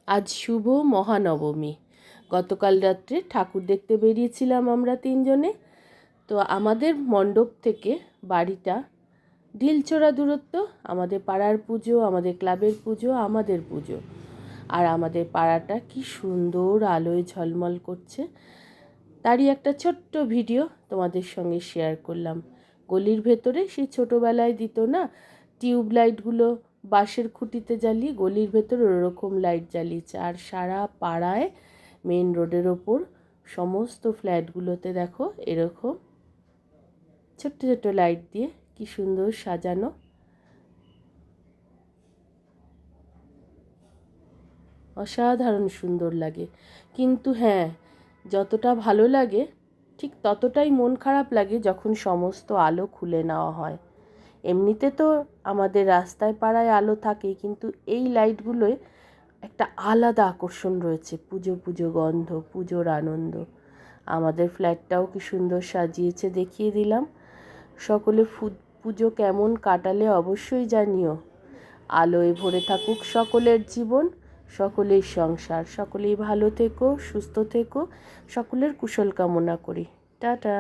আজ শুভ মহানবমী। গতকাল রাত্রে ঠাকুর দেখতে বেরিয়েছিলাম আমরা তিনজনে। তো আমাদের মণ্ডপ থেকে বাড়িটা ঢিলছোড়া দূরত্ব। আমাদের পাড়ার পুজো, আমাদের ক্লাবের পুজো, আমাদের পুজো। আর আমাদের পাড়াটা কি সুন্দর আলোয় ঝলমল করছে, তারই একটা ছোট্ট ভিডিও তোমাদের সঙ্গে শেয়ার করলাম। গলির ভেতরে সেই ছোটোবেলায় দিত না টিউব লাইটগুলো, বাঁশের খুঁটিতে জ্বালিয়ে, গলির ভেতর ওরকম লাইট জ্বালিয়েছে। আর সারা পাড়ায় মেন রোডের ওপর সমস্ত ফ্ল্যাটগুলোতে দেখো এরকম ছোট্ট ছোট্ট লাইট দিয়ে কি সুন্দর সাজানো। অসাধারণ সুন্দর লাগে। কিন্তু হ্যাঁ, যতটা ভালো লাগে ঠিক ততটাই মন খারাপ লাগে যখন সমস্ত আলো খুলে নেওয়া হয়। এমনিতে তো আমাদের রাস্তায় পাড়ায় আলো থাকে, কিন্তু এই লাইটগুলোয় একটা আলাদা আকর্ষণ রয়েছে। পুজো পুজো গন্ধ, পুজোর আনন্দ। আমাদের ফ্ল্যাটটাও কি সুন্দর সাজিয়েছে, দেখিয়ে দিলাম। সকলে পুজো কেমন কাটালে অবশ্যই জানিও। আলোয় ভরে থাকুক সকলের জীবন, সকলের সংসার। সকলেই ভালো থেকো, সুস্থ থেকো, সকলের কুশল কামনা করি। টাটা।